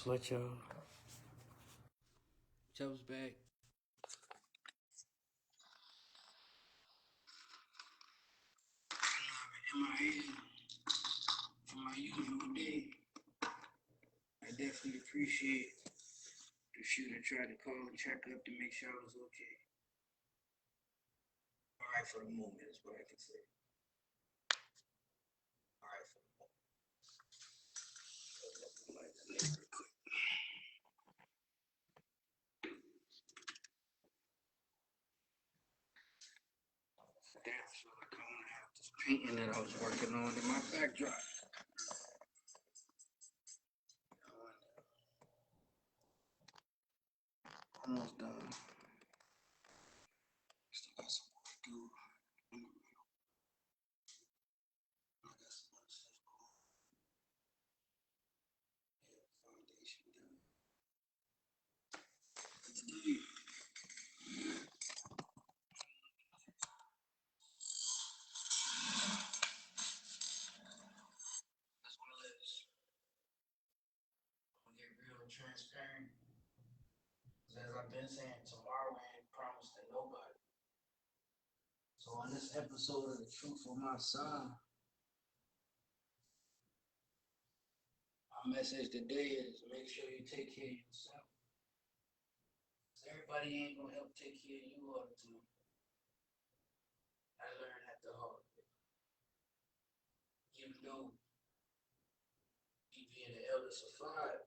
What y'all? Chubb's back. MIA for my usual day. I definitely appreciate the shooter tried to call and check up to make sure I was okay. All right for the moment is what I can say. All right for the moment. Damn, I feel like I'm gonna have this painting that I was working on in my backdrop. Almost done. Still got some more to do. I got some other stuff going. Yeah, foundation done. Today, as well as I'm gonna get real and transparent. Because as I've been saying, tomorrow ain't promised to nobody. So on this episode of The Truth for My Son, my message today is make sure you take care of yourself. Because everybody ain't gonna help take care of you all the time. I learned that the hard way. Even though me being the eldest of five,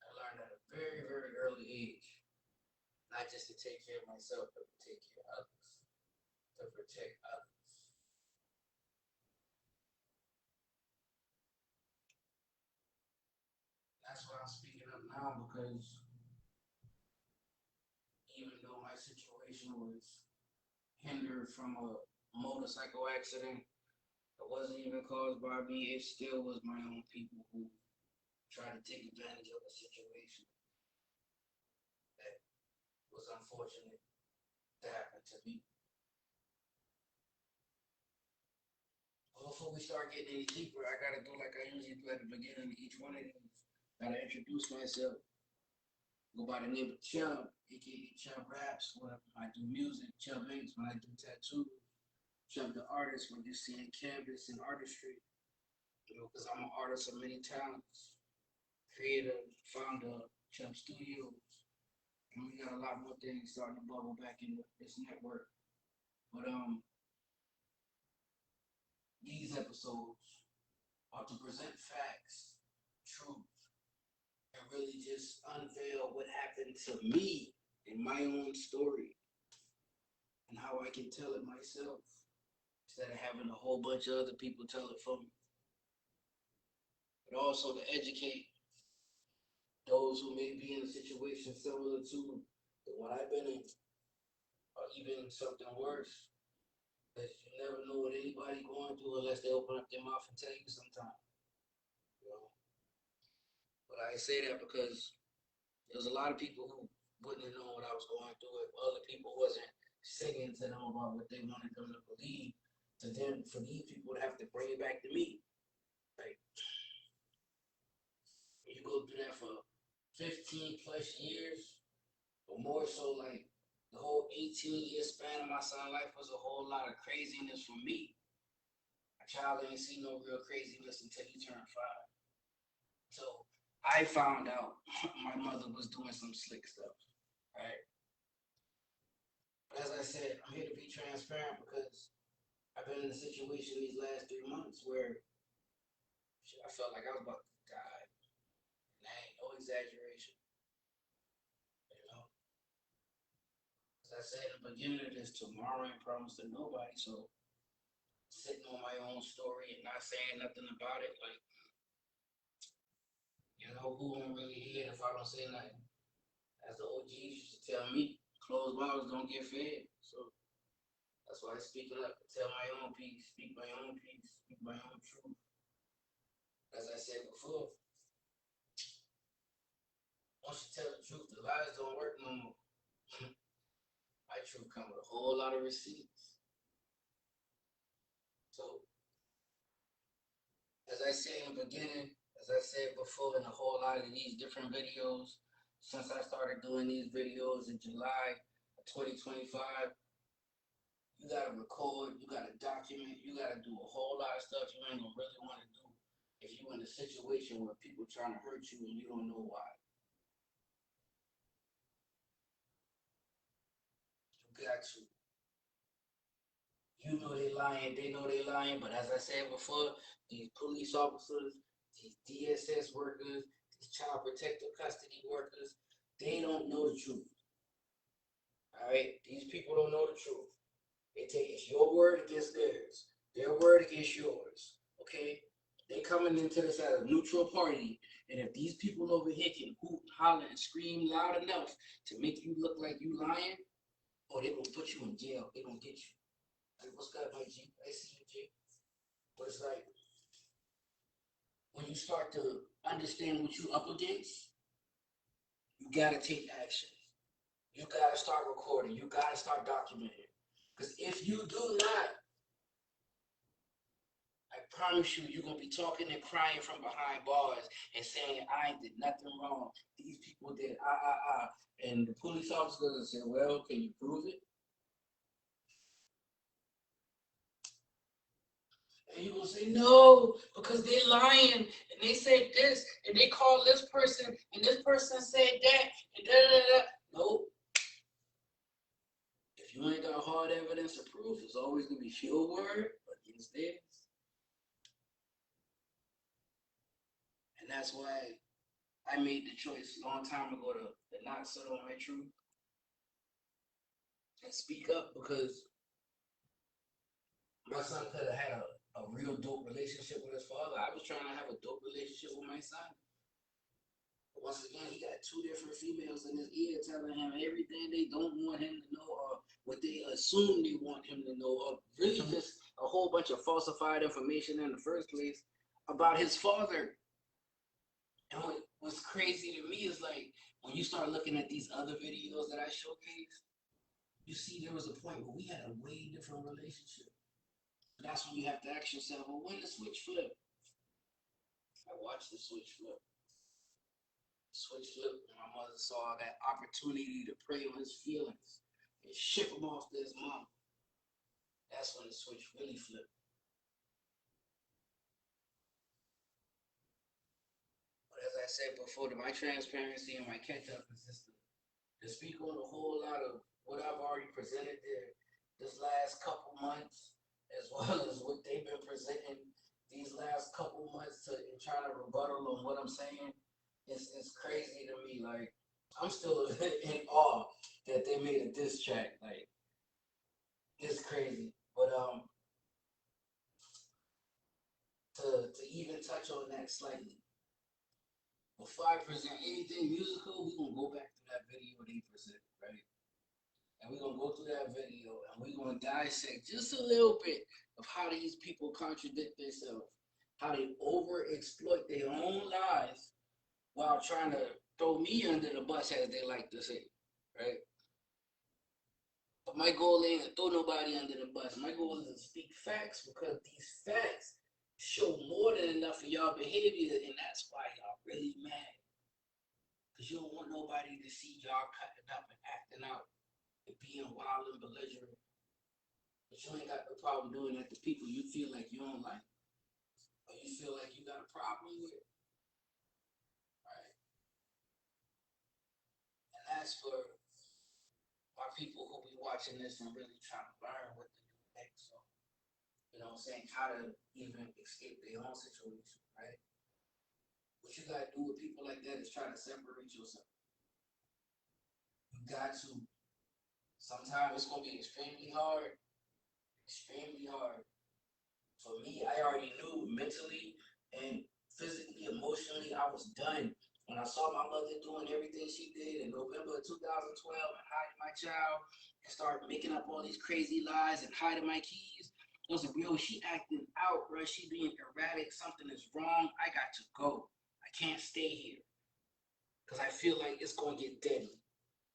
I learned at a very, very early age, not just to take care of myself, but to take care of others, to protect others. That's why I'm speaking up now, because even though my situation was hindered from a motorcycle accident that wasn't even caused by me, it still was my own people who tried to take advantage of a situation that was unfortunate to happen to me. Well, before we start getting any deeper, I gotta do like I usually do at the beginning of each one of these. Gotta introduce myself. Go by the name of Chubb, aka Chubb Raps, when I do music, Chubb Inks when I do tattoos, Chubb the artist when you see in canvas and artistry. Because I'm an artist of many talents, creator, founder of Chubb Studios, and we got a lot more things starting to bubble back in this network. But these episodes are to present facts, truth, and really just unveil what happened to me in my own story and how I can tell it myself instead of having a whole bunch of other people tell it for me. But also to educate those who may be in a situation similar to the one I've been in, or even something worse. Because you never know what anybody going through unless they open up their mouth and tell you sometime. You know? But I say that because there's a lot of people who wouldn't have known what I was going through if other people wasn't singing to them about what they wanted them to believe. To them, for these people to have to bring it back to me. Like, you go through that for 15 plus years, or more so, like the whole 18-year span of my son's life was a whole lot of craziness for me. A child didn't see no real craziness until he turned 5. So I found out my mother was doing some slick stuff, right? But as I said, I'm here to be transparent because I've been in a situation these last 3 months where I felt like I was about to die. And that ain't no exaggeration, you know? As I said in the beginning of this, tomorrow ain't promised to nobody, so sitting on my own story and not saying nothing about it, like, you know, who won't really hear it if I don't say nothing? As the OGs used to tell me, closed mouths don't get fed. So that's why I speak up, tell my own piece, speak my own piece, speak my own truth. As I said before, once you tell the truth, the lies don't work no more. My truth come with a whole lot of receipts. So, as I said in the beginning, I said before in a whole lot of these different videos, since I started doing these videos in July of 2025, you gotta record, you gotta document, you gotta do a whole lot of stuff you ain't gonna really want to do if you're in a situation where people trying to hurt you and you don't know why. You got to. You know they lying, they know they lying, but as I said before, these police officers, these DSS workers, these child protective custody workers, they don't know the truth. Alright? These people don't know the truth. They take it's your word against theirs, their word against yours. Okay? They coming into this as a neutral party, and if these people over here can hoot, holler, and scream loud enough to make you look like you lying, or they gonna put you in jail. They gonna get you. Like, what's good, my G? I see you, G. But it's like when you start to understand what you up against, you gotta take action. You gotta start recording. You gotta start documenting. Because if you do not, I promise you, you're gonna be talking and crying from behind bars and saying, I did nothing wrong. These people did and the police officer gonna say, well, can you prove it? And you gonna say, no, because they're lying and they said this and they called this person and this person said that and da da da. Nope. If you ain't got hard evidence or proof, it's always gonna be your word against theirs. And that's why I made the choice a long time ago to not settle on my truth and speak up, because my son could have had a real dope relationship with his father. I was trying to have a dope relationship with my son. But once again, he got two different females in his ear telling him everything they don't want him to know, or what they assume they want him to know, or really just a whole bunch of falsified information in the first place about his father. And what's crazy to me is like when you start looking at these other videos that I showcased, you see there was a point where we had a way different relationship. And that's when you have to ask yourself, well, when the switch flip? I watched the switch flip. The switch flip, and my mother saw that opportunity to prey on his feelings and ship him off to his mom. That's when the switch really flipped. But as I said before, to my transparency and my catch-up is just to speak on a whole lot of what I've already presented there this last couple months, as well as what they've been presenting these last couple months to in trying to rebuttal on what I'm saying. It's crazy to me. Like, I'm still in awe that they made a diss track. Like, it's crazy. But to even touch on that slightly, before I present anything musical, we're gonna go back to that video they presented, right? And we're gonna go through that video and we're gonna dissect just a little bit of how these people contradict themselves, how they over exploit their own lives while trying to throw me under the bus, as they like to say, right? But my goal ain't to throw nobody under the bus. My goal is to speak facts, because these facts show more than enough of y'all behavior, and that's why y'all really mad. Because you don't want nobody to see y'all cutting up and acting out and being wild and belligerent. But you ain't got no problem doing that to people you feel like you don't like, or you feel like you got a problem with, right? And that's for my people who be watching this and really trying to learn what to do next. So, you know what I'm saying? How to even escape their own situation, right? What you gotta do with people like that is try to separate yourself. You got to. Sometimes it's gonna be extremely hard. Extremely hard. For me, I already knew mentally and physically, emotionally, I was done. When I saw my mother doing everything she did in November of 2012 and hiding my child and start making up all these crazy lies and hiding my keys, I was like, yo, she acting out, bro. She being erratic. Something is wrong. I got to go. I can't stay here because I feel like it's going to get deadly.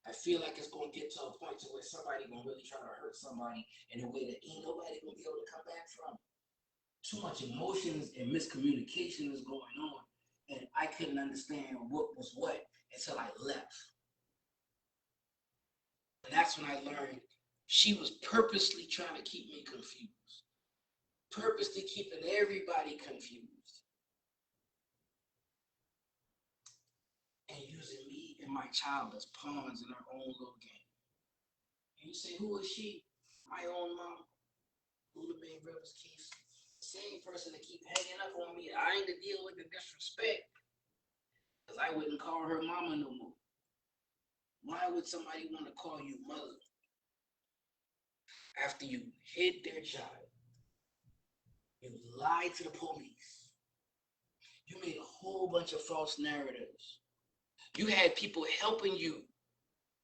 I feel like it's going to get to a point to where somebody going to really try to hurt somebody in a way that ain't nobody going to be able to come back from. Too much emotions and miscommunication is going on. And I couldn't understand what was what until I left. And that's when I learned she was purposely trying to keep me confused, purposely keeping everybody confused, and using me and my child as pawns in her own little game. And you say, who is she? My own mom, Hula May Rivers Keith. Same person that keep hanging up on me. I ain't to deal with the disrespect, because I wouldn't call her mama no more. Why would somebody want to call you mother after you hid their child? You lied to the police. You made a whole bunch of false narratives. You had people helping you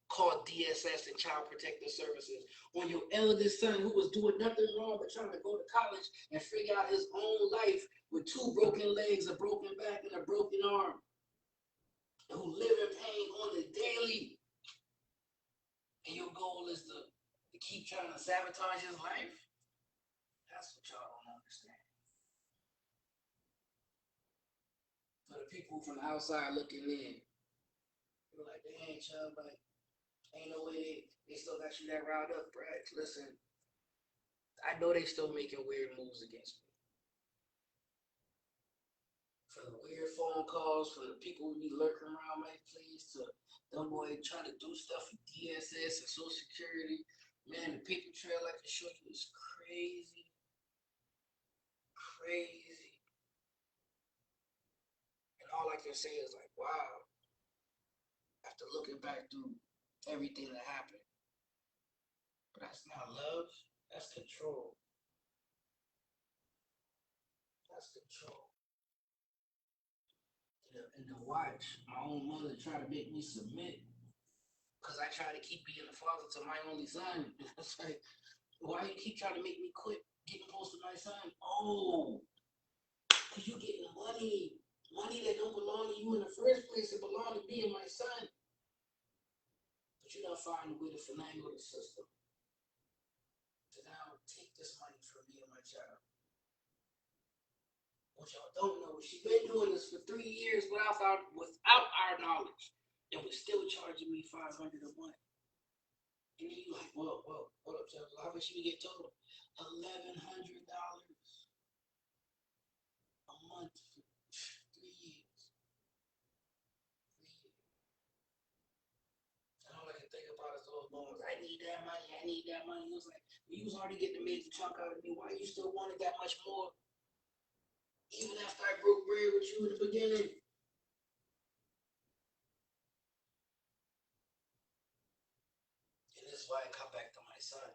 call DSS and Child Protective Services on your eldest son, who was doing nothing wrong but trying to go to college and figure out his own life with 2 broken legs, a broken back, and a broken arm, and who live in pain on the daily. And your goal is to keep trying to sabotage his life? That's what y'all don't understand. For the people from the outside looking in, they're like, dang, Chubb, like, ain't no way they still got you that riled up, bro. Listen, I know they still making weird moves against me. From the weird phone calls, from the people who be lurking around my place, to them boy trying to do stuff for DSS and Social Security. Man, the paper trail I can show you is crazy. Crazy. And all I can say is like, wow, after looking back through everything that happened. But that's not love, that's control. That's control. And to watch my own mother try to make me submit because I try to keep being the father to my only son. It's like, why you keep trying to make me quit getting close to my son? Oh, because you're getting money. Money that don't belong to you in the first place. It belonged to me and my son. But you don't find a way to finagle the system to now take this money from me and my child. What y'all don't know is she's been doing this for 3 years without our knowledge, and was still charging me $500 a month. And then you like, well, hold up, Chubb. How much you get total? $1,100 a month for 3 years. 3 years. And all I can think about is those loans. I need that money. I need that money. He was like, you was already getting a major chunk out of me. Why you still wanted that much more? Even after I broke bread with you in the beginning. And this is why I come back to my son.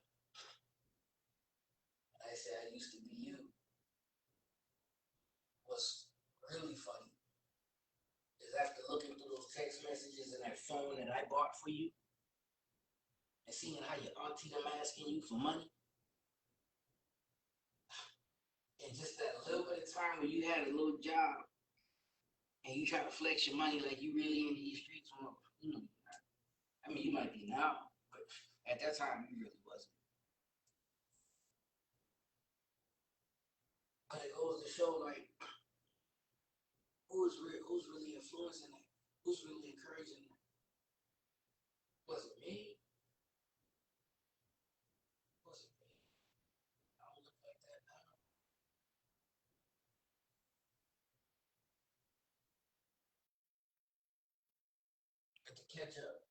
I said, I used to be you. What's really funny is after looking through those text messages and that phone that I bought for you, and seeing how your auntie them asking you for money, and just that little bit of time where you had a little job, and you try to flex your money like you really in these streets. You know, I mean, you might be now, but at that time you really wasn't. But it goes to show, like, who's really influencing that? Who's really encouraging that? Was it me? Was it me? I don't look like that now. But to catch up,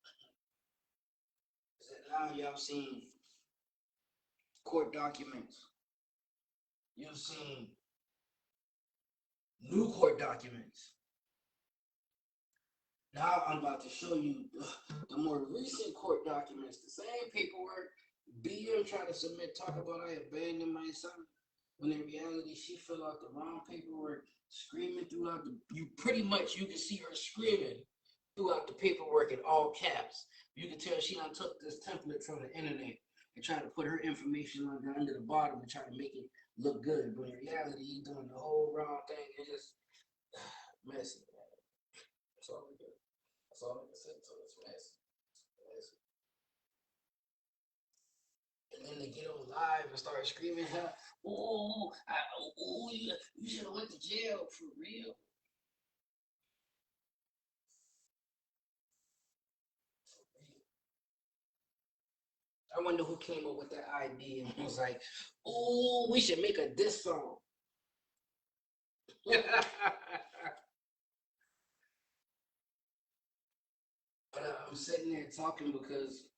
is that now y'all seen court documents. You've seen new court documents. Now I'm about to show you the more recent court documents, the same paperwork. BM tried to submit, talk about I abandoned my son, when in reality she filled out the wrong paperwork, screaming throughout you can see her screaming throughout the paperwork in all caps. You can tell she done took this template from the internet and tried to put her information under the bottom and try to make it look good, but in reality he's doing the whole wrong thing. It's just messy, man. That's all we do. That's all I can say to it's messy. And then they get on live and start screaming, "Ooh, you should have went to jail for real." I wonder who came up with that idea and was like, "Ooh, we should make a diss song." But I'm sitting there talking because,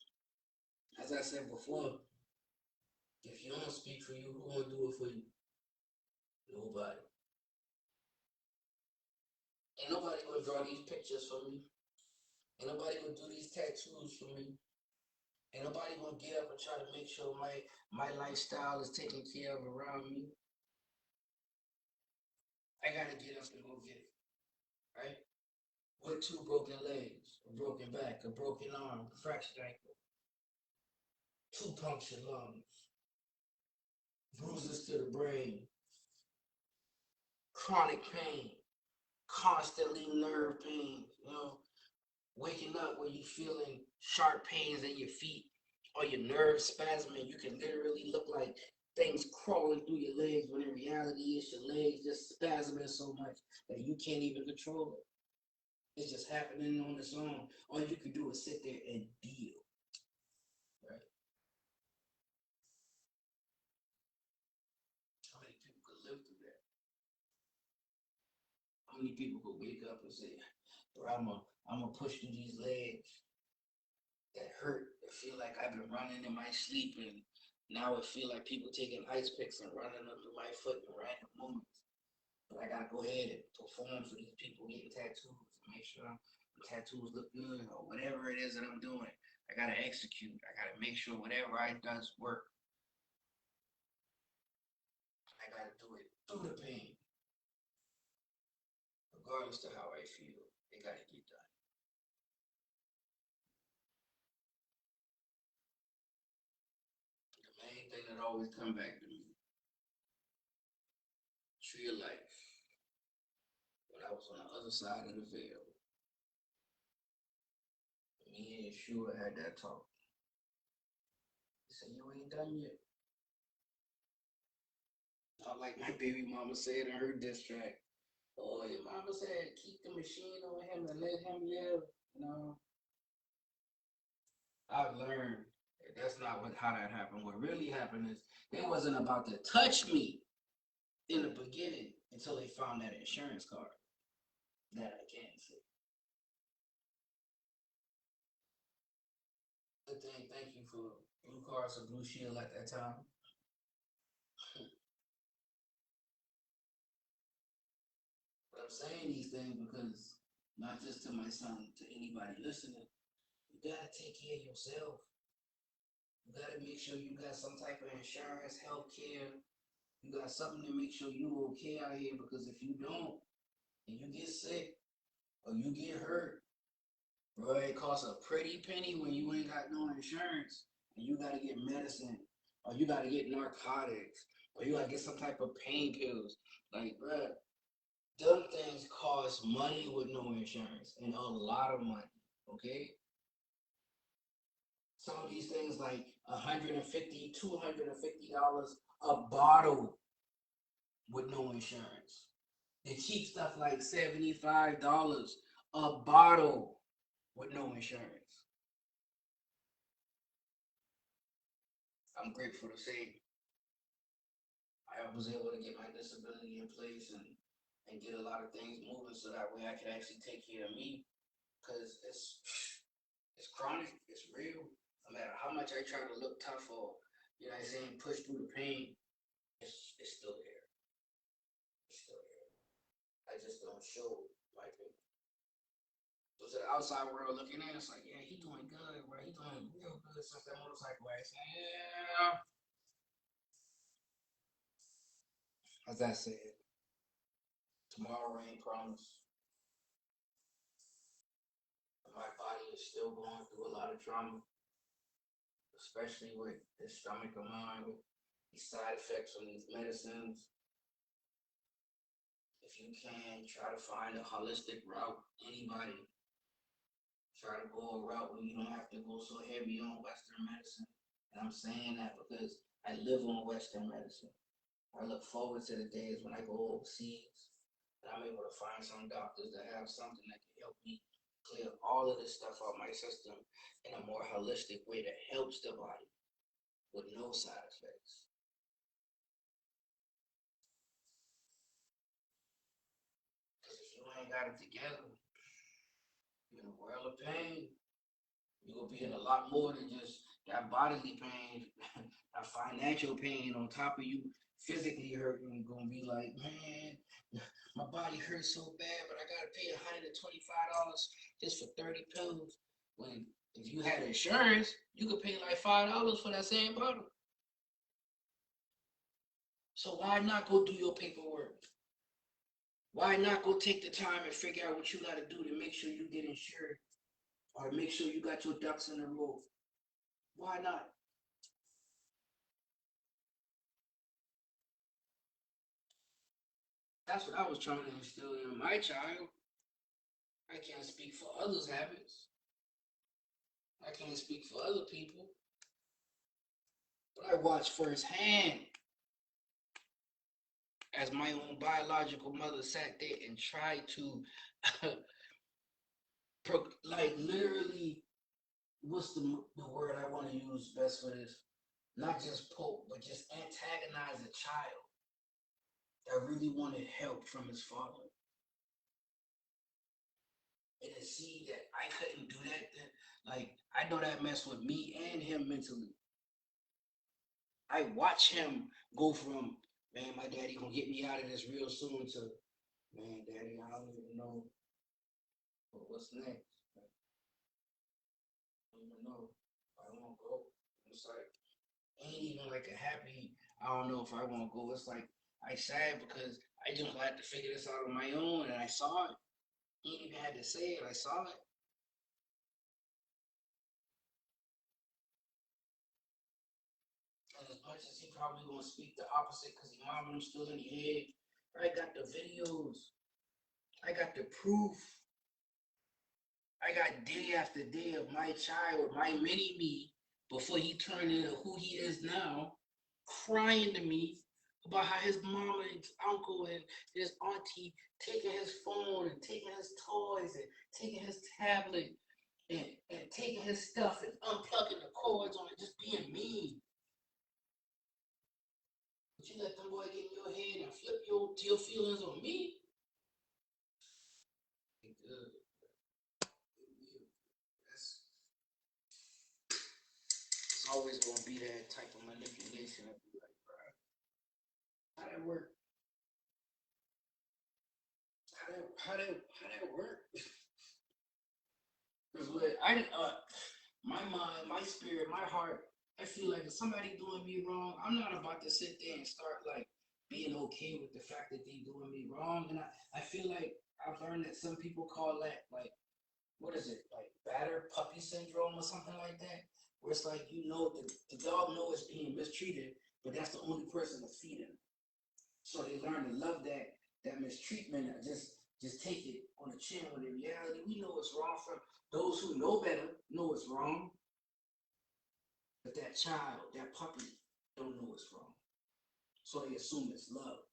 as I said before, if you don't speak for you, who gonna do it for you? Nobody. Ain't nobody gonna draw these pictures for me. Ain't nobody gonna do these tattoos for me. Ain't nobody gonna get up and try to make sure my lifestyle is taken care of around me. I gotta get up and go get it, right? With two broken legs, a broken back, a broken arm, a fractured ankle, two punctured lungs, bruises to the brain, chronic pain, constantly nerve pain, waking up where you feeling sharp pains in your feet or your nerve spasming. You can literally look like things crawling through your legs when in reality it's your legs just spasming so much that you can't even control it. It's just happening on its own. All you can do is sit there and deal, right? How many people could live through that? How many people could wake up and say, bro, I'm gonna push through these legs that hurt, that feel like I've been running in my sleep, and now it feel like people taking ice picks and running under my foot in random moments. But I gotta go ahead and perform for these people getting tattoos and make sure the tattoos look good or whatever it is that I'm doing. I gotta execute. I gotta make sure whatever I does work. I gotta do it through the pain, regardless of how I feel. It gotta get done. The main thing that always come back to me, tree of life. When I was on the other side of the veil, me and Yeshua had that talk. He said, "You ain't done yet." Not like my baby mama said in her diss track. Oh, your mama said, keep the machine on him and let him live. You know, I've learned that that's not how that happened. What really happened is they wasn't about to touch me in the beginning until they found that insurance card that I can't see. Good thing, thank you for Blue Cross or Blue Shield at that time. But I'm saying these things because not just to my son, to anybody listening, you gotta take care of yourself. You gotta make sure you got some type of insurance, health care. You got something to make sure you okay out here, because if you don't and you get sick or you get hurt, bro, it costs a pretty penny when you ain't got no insurance and you gotta get medicine or you gotta get narcotics or you gotta get some type of pain pills. Like, bro, them things cost money with no insurance, and a lot of money. Okay? Some of these things like $150, $250 a bottle with no insurance. The cheap stuff like $75 a bottle with no insurance. I'm grateful to say I was able to get my disability in place and get a lot of things moving so that way I could actually take care of me, because it's chronic, it's real. No matter how much I try to look tough or, push through the pain, it's still there. It's still there. I just don't show my pain. So to the outside world looking in, it's like, yeah, he doing good, bro. He doing real good since that motorcycle accident. Yeah. As I said, tomorrow ain't promised. My body is still going through a lot of trauma, especially with this stomach of mine, with these side effects from these medicines. If you can, try to find a holistic route. Anybody, try to go a route where you don't have to go so heavy on Western medicine. And I'm saying that because I live on Western medicine. I look forward to the days when I go overseas and I'm able to find some doctors that have something that can help me clear all of this stuff out of my system in a more holistic way that helps the body. with no side effects. Because if you ain't got it together, you're in a world of pain. You're going to be in a lot more than just that bodily pain, that financial pain on top of you physically hurting. You're going to be like, man, my body hurts so bad, but I got to pay $125 just for 30 pills. When if you had insurance, you could pay like $5 for that same bottle. So why not go do your paperwork? Why not go take the time and figure out what you got to do to make sure you get insured or make sure you got your ducks in a row? Why not? That's what I was trying to instill in my child. I can't speak for others' habits. I can't speak for other people. But I watched firsthand as my own biological mother sat there and tried to, like, literally, what's the word I want to use best for this? Not just poke, but just antagonize a child that really wanted help from his father. And to see that I couldn't do that, like, I know that messed with me and him mentally. I watch him go from, man, my daddy gonna get me out of this real soon to, man, daddy, I don't even know what's next. I don't even know if I want to go. It's like, ain't even like a happy, I don't know if I want to go. It's like, I sad because I just had to figure this out on my own and I saw it. He ain't even had to say it, I saw it. And as much as he probably gonna speak the opposite because his mom was still in the head, I got the videos. I got the proof. I got day after day of my child, my mini me, before he turned into who he is now, crying to me about how his mama and his uncle and his auntie taking his phone and taking his toys and taking his tablet and taking his stuff and unplugging the cords on it, just being mean. But you let them boy get in your head and flip your feelings on me. That's It's always gonna be that type of manipulation. I'd be like, bro, how that work? How that work? Because my mind, my spirit, my heart, I feel like if somebody doing me wrong, I'm not about to sit there and start like being okay with the fact that they doing me wrong. And I feel like I've learned that some people call that like, what is it, like batter puppy syndrome or something like that, where it's like the dog knows it's being mistreated, but that's the only person to feed him. So they learn to love that mistreatment and just take it on the chin. When in reality, we know it's wrong. From those who know better know it's wrong, but that child, that puppy, don't know it's wrong. So they assume it's love.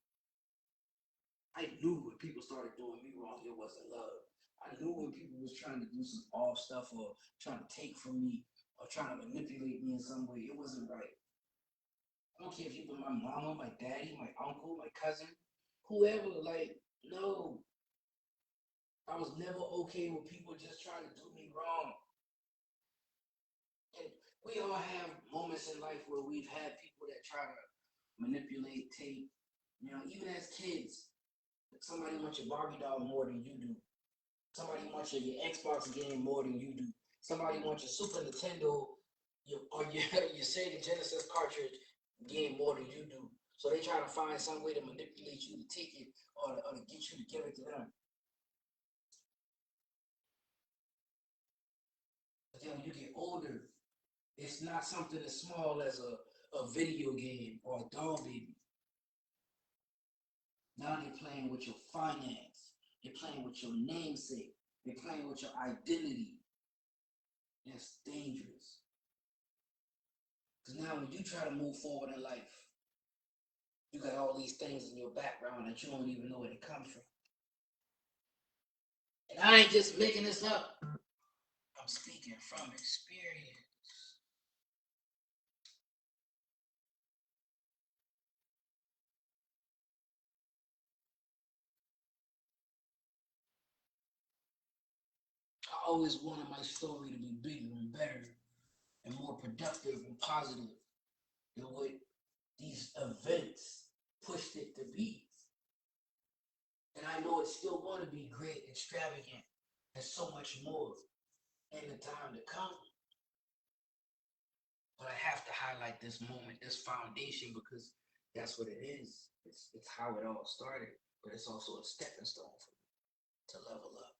I knew when people started doing me wrong, it wasn't love. I knew when people was trying to do some off stuff or trying to take from me or trying to manipulate me in some way, it wasn't right. I don't care if you were my mama, my daddy, my uncle, my cousin, whoever. Like, no, I was never okay with people just trying to do me wrong. And we all have moments in life where we've had people that try to manipulate, take, even as kids, somebody wants your Barbie doll more than you do. Somebody wants your Xbox game more than you do. Somebody wants your Super Nintendo or your Sega Genesis cartridge game more than you do. So they try to find some way to manipulate you to take it or to get you to give it to them. But then when you get older, it's not something as small as a video game or a doll baby. Now they're playing with your finance. They're playing with your namesake. They're playing with your identity. That's dangerous. Because now when you try to move forward in life, you got all these things in your background that you don't even know where they come from. And I ain't just making this up. I'm speaking from experience. always wanted my story to be bigger and better and more productive and positive than what these events pushed it to be. And I know it's still going to be great, extravagant, and so much more in the time to come. But I have to highlight this moment, this foundation, because that's what it is. It's how it all started, but it's also a stepping stone for me to level up.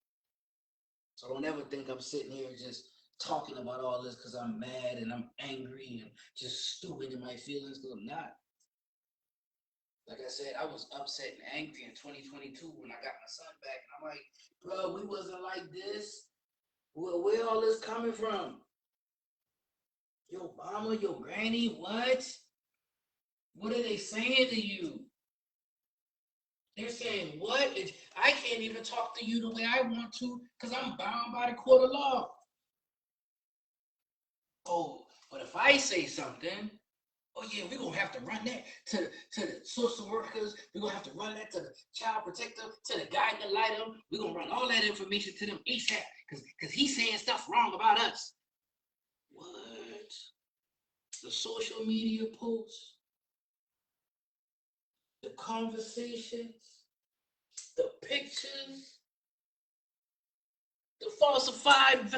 So don't ever think I'm sitting here just talking about all this because I'm mad and I'm angry and just stewing in my feelings, because I'm not. Like I said, I was upset and angry in 2022 when I got my son back. And I'm like, bro, we wasn't like this. Where all this coming from? Your mama, your granny, what? What are they saying to you? They're saying what? I can't even talk to you the way I want to because I'm bound by the court of law. Oh, but if I say something, oh yeah, we're gonna have to run that to the social workers. We're gonna have to run that to the child protector, to the guy that light them. We're gonna run all that information to them ASAP because he's saying stuff wrong about us. What? The social media posts, the conversations, the pictures, the falsified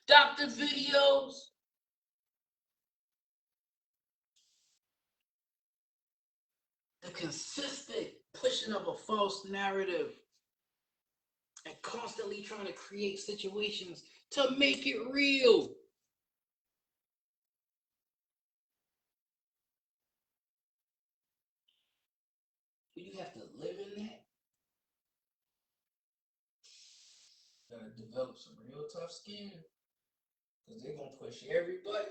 doctor videos. The consistent pushing of a false narrative and constantly trying to create situations to make it real. You have to live in that. You gotta develop some real tough skin because they're gonna push everybody.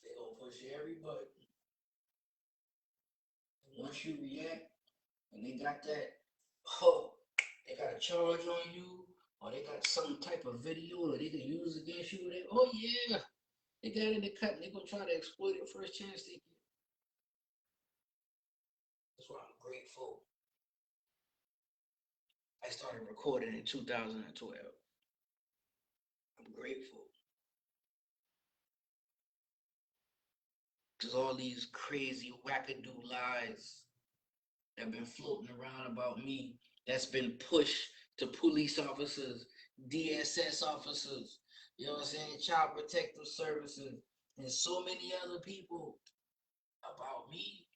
They're gonna push everybody. And once you react and they got that, oh, they got a charge on you, or they got some type of video that they can use against you. Oh yeah, they got in the cut and they're gonna try to exploit it first chance they get. That's why I'm grateful. I started recording in 2012. I'm grateful. Because all these crazy wackadoo lies that have been floating around about me, that's been pushed to police officers, DSS officers, you know what I'm saying, child protective services, and so many other people about me.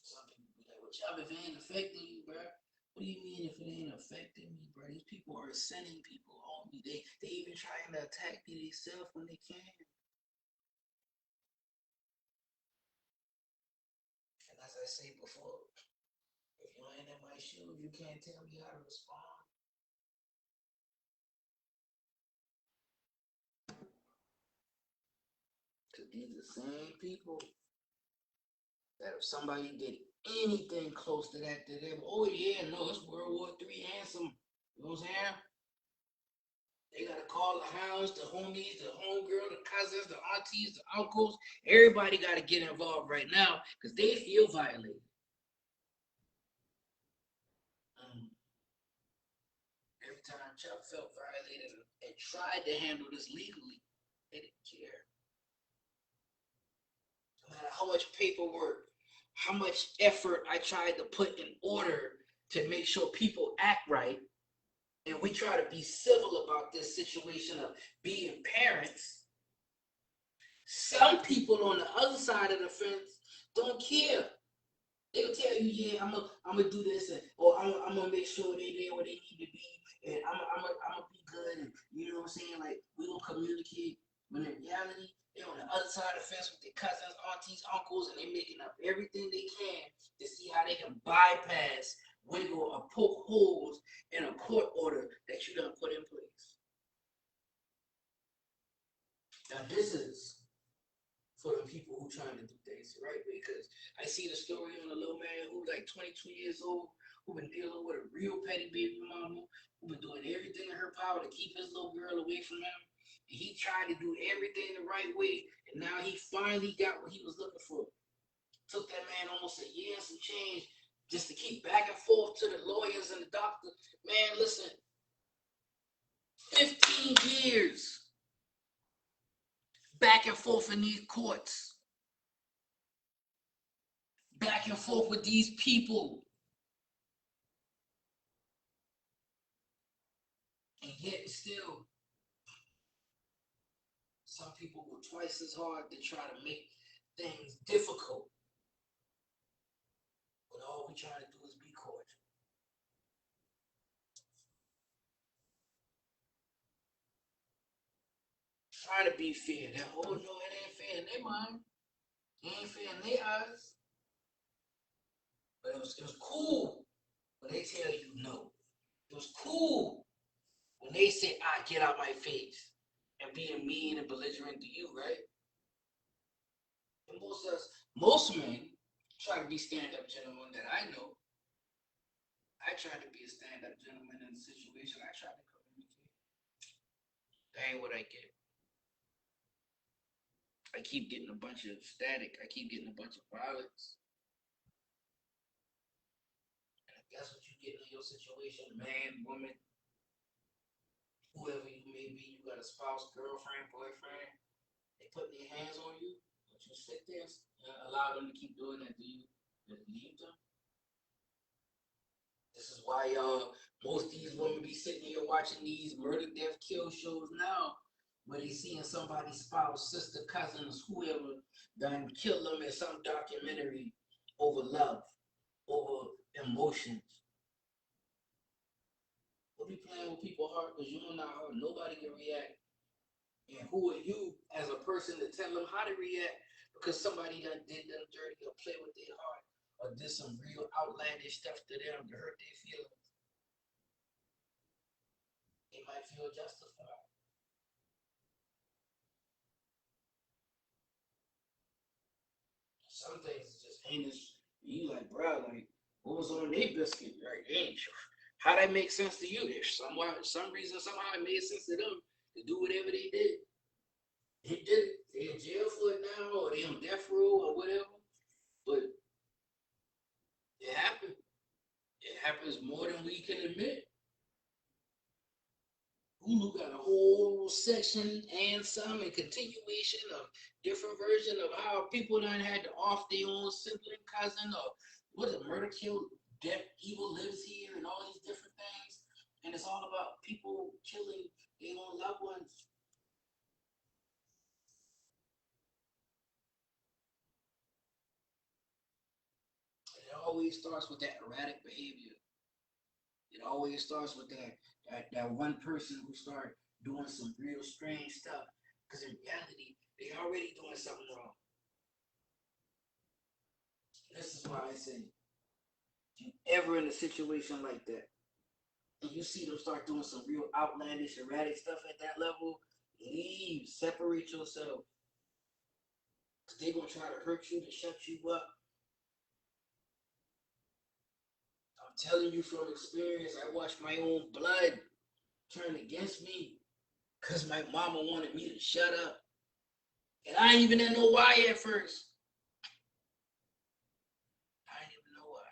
Some people be like, well, Chubb, if it ain't affecting you, bro, what do you mean if it ain't affecting me, bro? These people are sending people on me. They even trying to attack me themselves when they can. And as I say before, if you ain't in my shoes, you can't tell me how to respond. Because these are the same people that if somebody did anything close to that, to them, oh yeah, no, it's World War III handsome. You know what I'm saying? They gotta call the hounds, the homies, the homegirl, the cousins, the aunties, the uncles. Everybody gotta get involved right now because they feel violated. Um, every time Chubb felt violated and tried to handle this legally, they didn't care. No matter how much paperwork, how much effort I tried to put in order to make sure people act right, and we try to be civil about this situation of being parents, some people on the other side of the fence don't care. They'll tell you, yeah, I'm gonna do this, or I'm gonna make sure they there where they need to be, and I'm gonna be good, and you know what I'm saying? Like, we gonna communicate. When in reality, they're on the other side of the fence with their cousins, aunties, uncles, and they making up everything they can to see how they can bypass, wiggle, or poke holes in a court order that you done put in place. Now, this is for the people who trying to do things the right way. Because I see the story on a little man who's like 22 years old, who been dealing with a real petty baby mama, who been doing everything in her power to keep his little girl away from him. He tried to do everything the right way, and now he finally got what he was looking for. Took that man almost a year and some change just to keep back and forth to the lawyers and the doctor. Man, listen, 15 years back and forth in these courts, back and forth with these people. And yet still, some people were twice as hard to try to make things difficult. But all we try to do is be cordial. Trying to be fair. That, oh no, it ain't fair in their mind. It ain't fair in their eyes. But it was cool when they tell you no. It was cool when they say, I get out my face and being mean and belligerent to you, right? And most men try to be stand-up gentlemen that I know. I try to be a stand-up gentleman in the situation. I try to communicate. That ain't what I get. I keep getting a bunch of static. I keep getting a bunch of violence. And if that's what you get in your situation, man, woman, whoever you may be, you got a spouse, girlfriend, boyfriend, they putting their hands on you, but you sit there and allow them to keep doing that. Do you leave them? This is why most of these women be sitting here watching these murder, death, kill shows now, where they seeing somebody's spouse, sister, cousins, whoever done kill them in some documentary over love, over emotions. Don't be playing with people's heart because you don't know how nobody can react. And who are you as a person to tell them how to react because somebody done did them dirty or play with their heart or did some real outlandish stuff to them to hurt their feelings? They might feel justified. Some things is just heinous. You like, bro, like, what was on their biscuit? Like, ain't sure. How that make sense to you? If some reason, somehow it made sense to them to do whatever they did. They did it. They in jail for it now, or they on death row, or whatever. But it happened. It happens more than we can admit. Hulu got a whole section and some and continuation of different version of how people done had to off their own sibling, cousin, or what is it, murder, kill, death, evil lives here, and all these different things. And it's all about people killing their own loved ones. And it always starts with that erratic behavior. It always starts with that one person who start doing some real strange stuff. Because in reality, they already doing something wrong. This is why I say, if you ever in a situation like that, and you see them start doing some real outlandish, erratic stuff at that level, leave, separate yourself. Because they're going to try to hurt you, to shut you up. I'm telling you from experience, I watched my own blood turn against me because my mama wanted me to shut up. And I didn't even know why at first. I didn't even know why.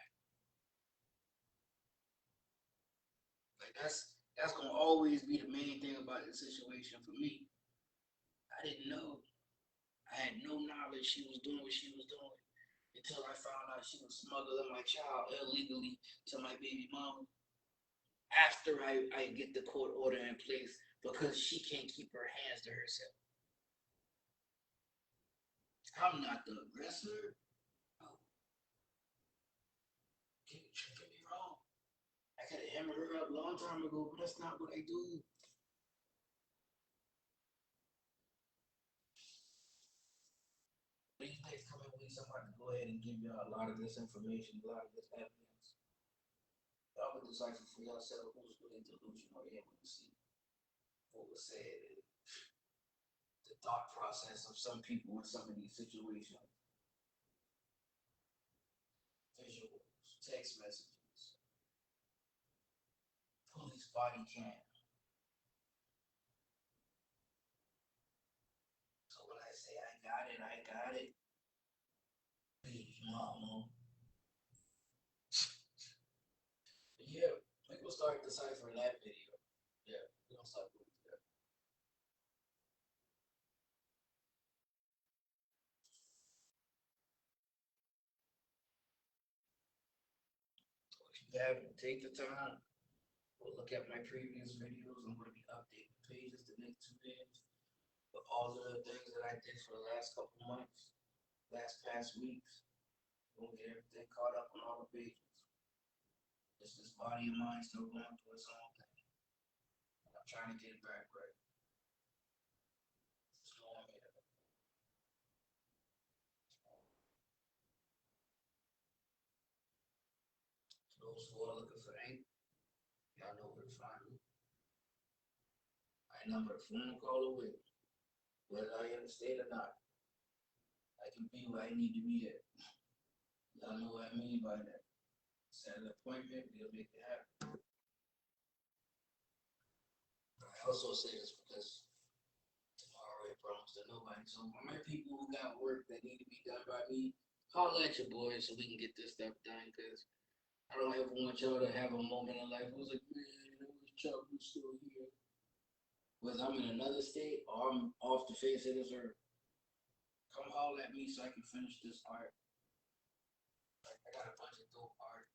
Like that's gonna always be the main thing about the situation for me. I didn't know. I had no knowledge she was doing what she was doing until I found out she was smuggling my child illegally to my baby mama. After I get the court order in place because she can't keep her hands to herself. I'm not the aggressor. No, get me wrong. I could have hammered her up a long time ago, but that's not what I do. These next coming weeks, I'm about to go ahead and give y'all a lot of this information, a lot of this evidence. Y'all can decipher for yourself who's really delusional and able to see what was said and the thought process of some people in some of these situations. Visuals, text messages, police body cam. start deciphering that video. Yeah, we're gonna start doing that. If you haven't, take the time. Go look at my previous videos. I'm gonna be updating the pages the next 2 days. But all of the things that I did for the last couple months, last past weeks, we'll get everything caught up on all the pages. It's this body of mine still going through its own thing. And I'm trying to get it back right. It's going here. For those who are looking for ink, y'all know where to find me. My number, phone call away. Whether I understand or not, I can be where I need to be at. Y'all know what I mean by that. Set an appointment, we'll make it happen. I also say this because tomorrow ain't promised to nobody. So for my people who got work that need to be done by me, holler at your boys so we can get this stuff done. Because I don't ever want y'all to have a moment in life. It was like, man, it was Chubb who's still here. Whether I'm in another state or I'm off the face of this earth, come holler at me so I can finish this art. I got a bunch of dope art,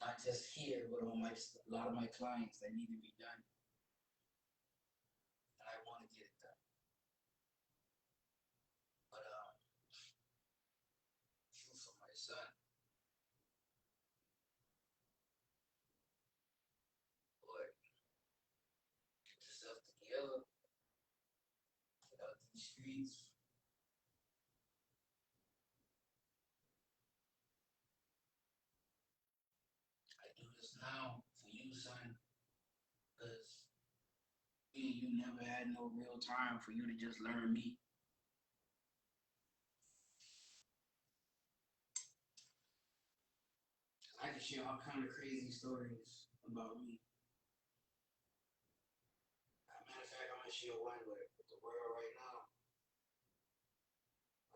not just here, but on a lot of my clients that need to be done, and I want to get it done. But true for my son, boy, get yourself together, get out these streets. I do this now for you, son, because you never had no real time for you to just learn me. I can share all kind of crazy stories about me. Matter of fact, I'm gonna share one with the world right now.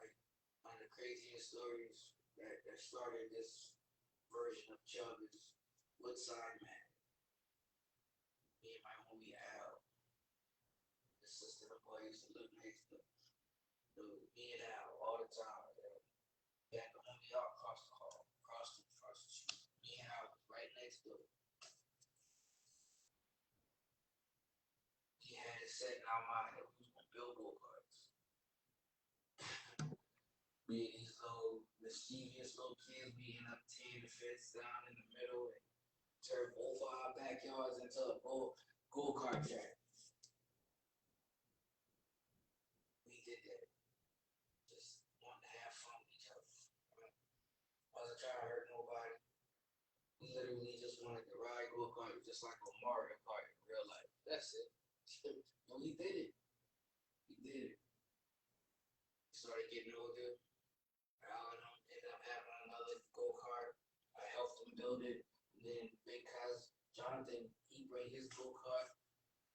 Like one of the craziest stories that started this version of Chubb is Woodside Man. Me and my homie Al, the sister the boy used to live next to. Dude, me and Al all the time. We had the homie out across the hall, across the street. Me and Al was right next to him. We had it set in our mind that we was gonna build go-karts. We these little mischievous little kids, we end up tearing the fence down in the middle and turn both of our backyards into a go-kart track. We did that. Just wanted to have fun with each other. Wasn't trying to hurt nobody. We literally just wanted to ride go-kart just like a Mario Kart in real life. That's it. And we did it. We did it. We started getting older. Al and him ended up having another go-kart. I helped him build it. And then because Jonathan, he bring his go-kart.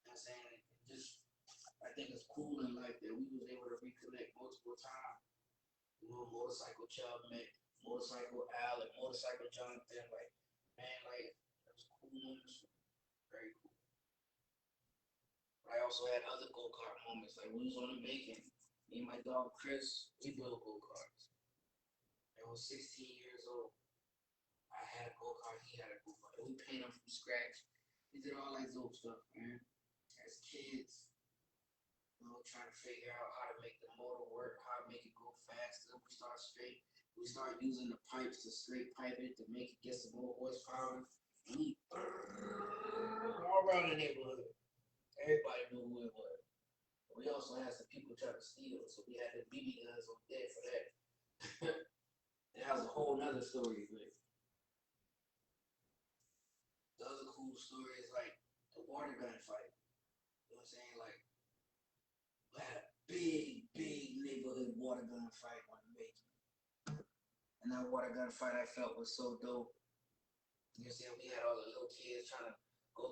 I'm saying, just I think it's cool in life that we was able to reconnect multiple times. You know, motorcycle Chubb met motorcycle Al and motorcycle Jonathan. Like, man, like it was cool moments. Very cool. But I also had other go-kart moments. Like we was on the Macon. Me and my dog Chris, we built go-karts. I was 16 years old. I had a go-kart, he had a go-kart. We painted them from scratch. We did all that dope stuff, man. As kids, trying to figure out how to make the motor work, how to make it go faster. We start using the pipes to straight pipe it to make it get some more horsepower. And we all around the neighborhood. Everybody knew who it was. But we also had some people trying to steal, so we had the BB guns over there for that. That was a whole nother story, but the other cool story is like the water gun fight. You know what I'm saying? Like we had a big neighborhood water gun fight on the Macon. And that water gun fight I felt was so dope. You know what I'm saying? We had all the little kids trying to go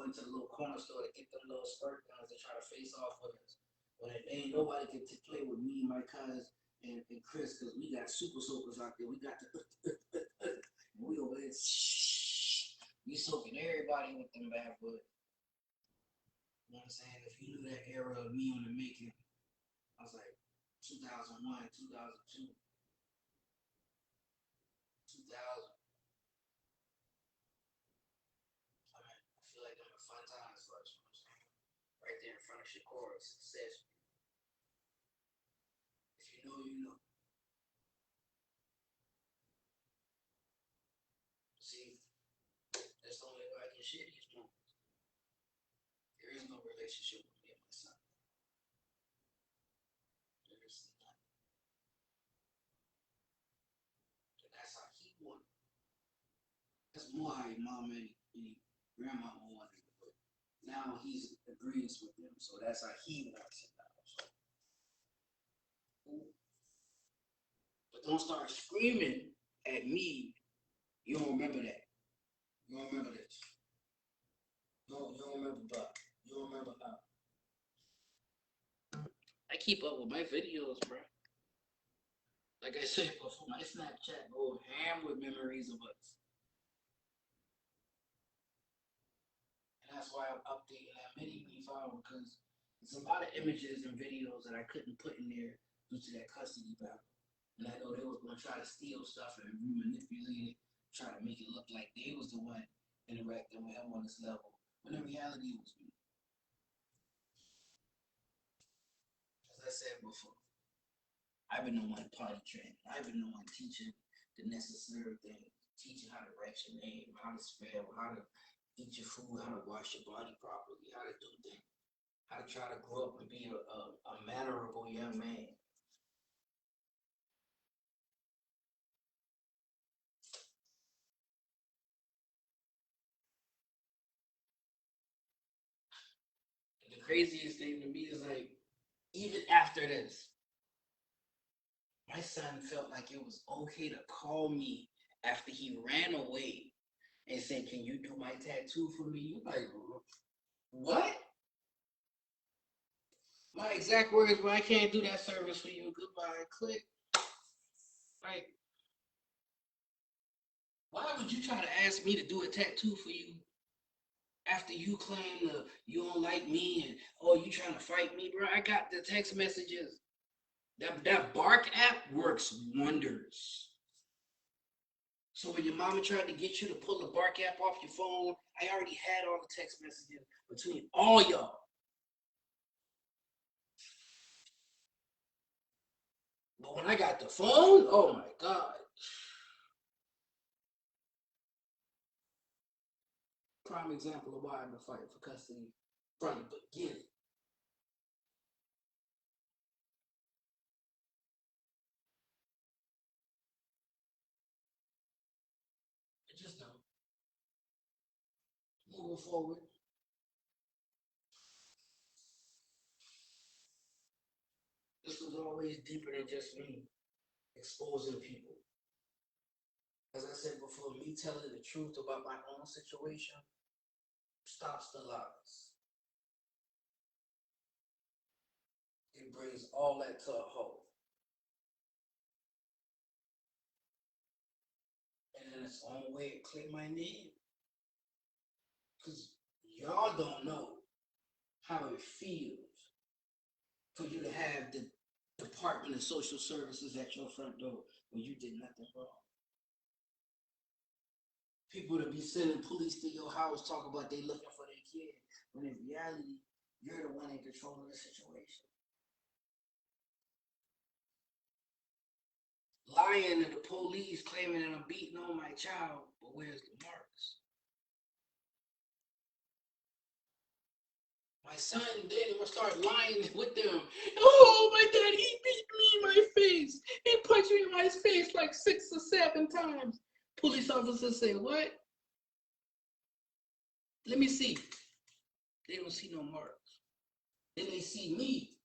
into the little corner store to get them little squirt guns to try to face off with us. But ain't nobody could play with me, my cousins, and Chris, because we got super soakers out there. We got the we over there We soaking everybody with them bad boys. You know what I'm saying? If you knew that era of me on the making, I was like 2001, 2002, 2000. I mean, I feel like them were fun times for us. You know what I'm saying? Right there in front of Shakur, success. If you know, you know. See, that's the only way I can share these moments. There is no relationship with me and my son. There is none. And that's how he wanted. That's more how your mom and grandma wanted it. But now he's agrees with them, so that's how he wants it now. So, but don't start screaming at me. You don't remember that. You don't remember this. You don't remember Buck. You don't remember how. I keep up with my videos, bro. Like I said before, my Snapchat go ham with memories of us. And that's why I'm updating that mini file, because there's a lot of images and videos that I couldn't put in there due to that custody battle. And I know they was going to try to steal stuff and manipulate it, try to make it look like they was the one interacting with him on this level, when in reality it was me. As I said before, I've been the one potty training. I've been the one teaching the necessary things, teaching how to write your name, how to spell, how to eat your food, how to wash your body properly, how to do things, how to try to grow up and be a mannerable young man. And the craziest thing to me is like, even after this, my son felt like it was okay to call me after he ran away and said, "Can you do my tattoo for me?" You're like, what? My exact words were, "I can't do that service for you. Goodbye." Click. Like, why would you try to ask me to do a tattoo for you after you claim you don't like me and you trying to fight me, bro? I got the text messages. That Bark app works wonders. So when your mama tried to get you to pull the Bark app off your phone, I already had all the text messages between all y'all. But when I got the phone, oh my God. Prime example of why I've been fighting for custody from the beginning. I just know. Moving forward, this was always deeper than just me exposing people. As I said before, me telling the truth about my own situation stops the lies. It brings all that to a halt. And in its own way, it cleared my name. Because y'all don't know how it feels for you to have the Department of Social Services at your front door when you did nothing wrong. People to be sending police to your house talk about they looking for their kid, when in reality, you're the one in control of the situation. Lying to the police claiming that I'm beating on my child, but where's the marks? My son then will start lying with them. "Oh, my dad, he beat me in my face. He punched me in my face like 6 or 7 times." Police officers say, "What? Let me see." They don't see no marks. Then they see me.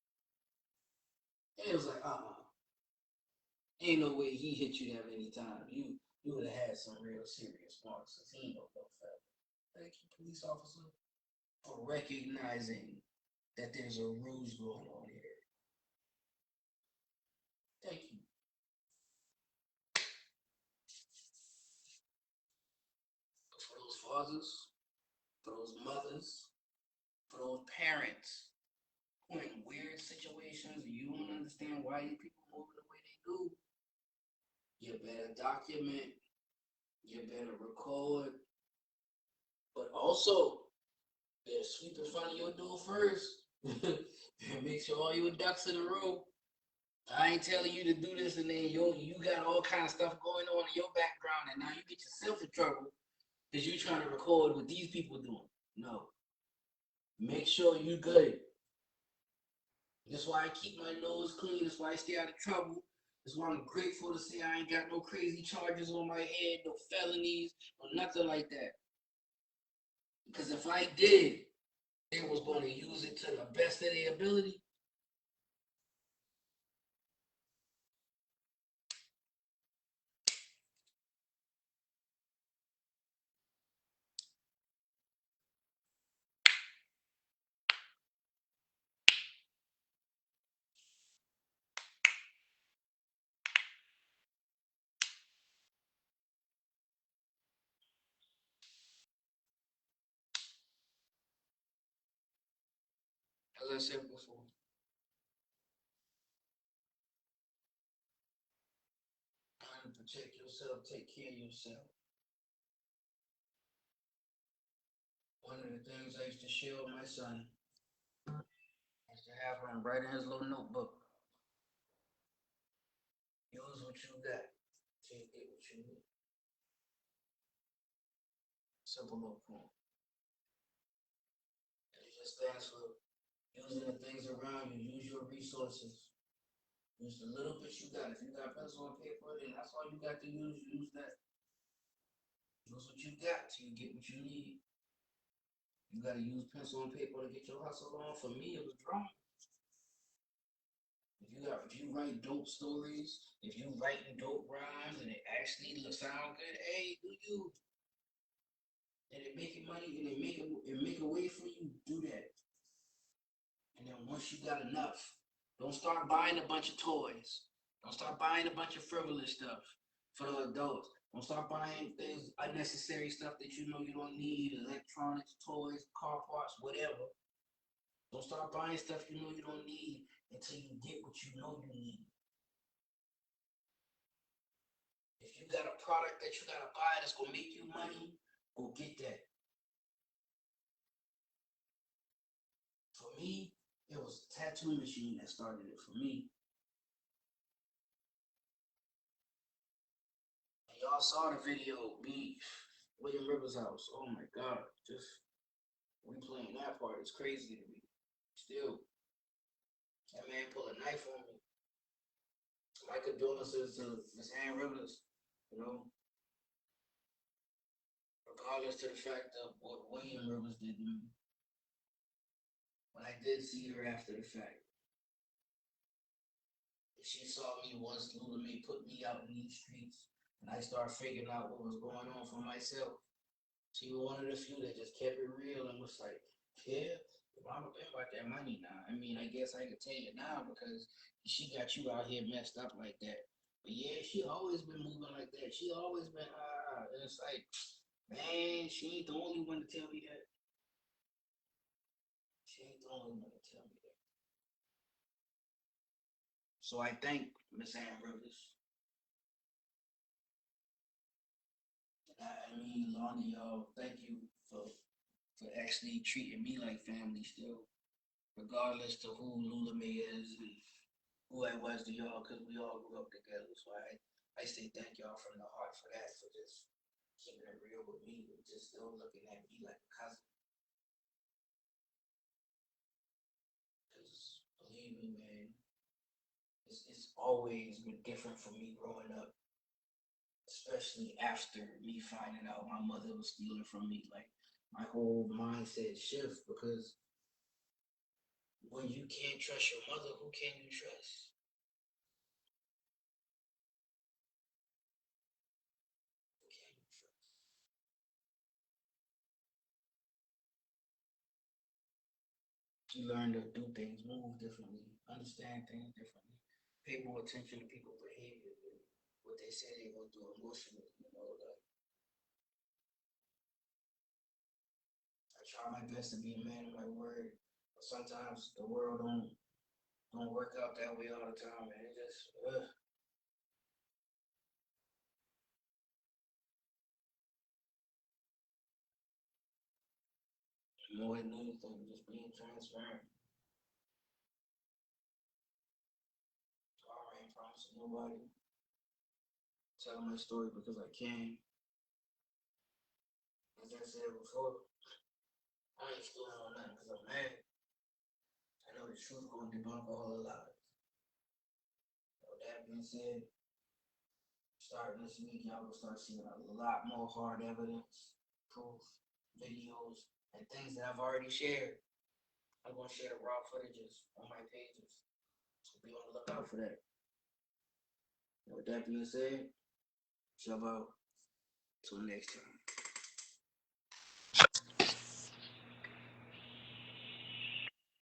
And it was like, ain't no way he hit you that many times. You would have had some real serious marks, because he ain't no fella. Thank you, police officer, for recognizing that there's a ruse going on here. Thank you. But for those fathers, for those mothers, for those parents who are in weird situations and you don't understand why these people moving the way they do. You better document, you better record, but also better sweep in front of your door first. And make sure all your ducks in a row. I ain't telling you to do this and then you got all kind of stuff going on in your background and now you get yourself in trouble because you trying to record what these people doing. No. Make sure you good. That's why I keep my nose clean. That's why I stay out of trouble. That's why I'm grateful to say I ain't got no crazy charges on my head, no felonies, or nothing like that. Because if I did, they was going to use it to the best of their ability. As I said before, trying to protect yourself, take care of yourself. One of the things I used to share with my son, I used to have him write in his little notebook. Use what you got till you get what you need. Simple little poem. And it just stands for using the things around you. Use your resources. Use the little bit you got. If you got pencil and paper, then that's all you got to use. Use that. Use what you got till you get what you need. You got to use pencil and paper to get your hustle on. For me, it was drawing. If you write dope stories, if you write dope rhymes and it actually sound good, hey, do you? And it make it money and it make a way for you, do that. And then once you got enough, don't start buying a bunch of toys. Don't start buying a bunch of frivolous stuff for the adults. Don't start buying things, unnecessary stuff that you know you don't need, electronics, toys, car parts, whatever. Don't start buying stuff you know you don't need until you get what you know you need. If you got a product that you gotta buy that's gonna make you money, go get that. For me, it was a tattoo machine that started it for me. And y'all saw the video, me, William Rivers' house. Oh my God, just replaying that part is crazy to me. Still, that man pulled a knife on me. My condolences to Miss Ann Rivers, you know, regardless to the fact of what William Rivers did to me. But I did see her after the fact. She saw me once Lula May put me out in these streets, and I started figuring out what was going on for myself. She was one of the few that just kept it real and was like, yeah, I'm about that money now. I mean, I guess I could tell you now because she got you out here messed up like that. But yeah, she always been moving like that. She always been, and it's like, man, she ain't the only one to tell me that. She ain't the only one to tell me that. So I thank Miss Ann Rivers. I mean, Lonnie, y'all, thank you for actually treating me like family still, regardless to who Lula May is and who I was to y'all, because we all grew up together. So I say thank y'all from the heart for that, for just keeping it real with me, and just still looking at me like a cousin. Because believe me, man, it's always been different for me growing up, especially after me finding out my mother was stealing from me. Like my whole mindset shifts because when you can't trust your mother, who can you trust? Who can you trust? You learn to do things, move differently, understand things differently, pay more attention to people's behavior, what they say they're gonna do emotionally. You know, like try my best to be a man of my word. But sometimes the world don't work out that way all the time, man. It just more than anything, just being transparent. So I ain't promising nobody. Tell my story because I can. As I said before, I ain't still on nothing because I'm mad. I know the truth gonna debunk all the lies. So with that being said, starting this week, y'all gonna start seeing a lot more hard evidence, proof, videos, and things that I've already shared. I'm gonna share raw footages on my pages. So be on the lookout for that. And with that being said, Chubb out. Till next time.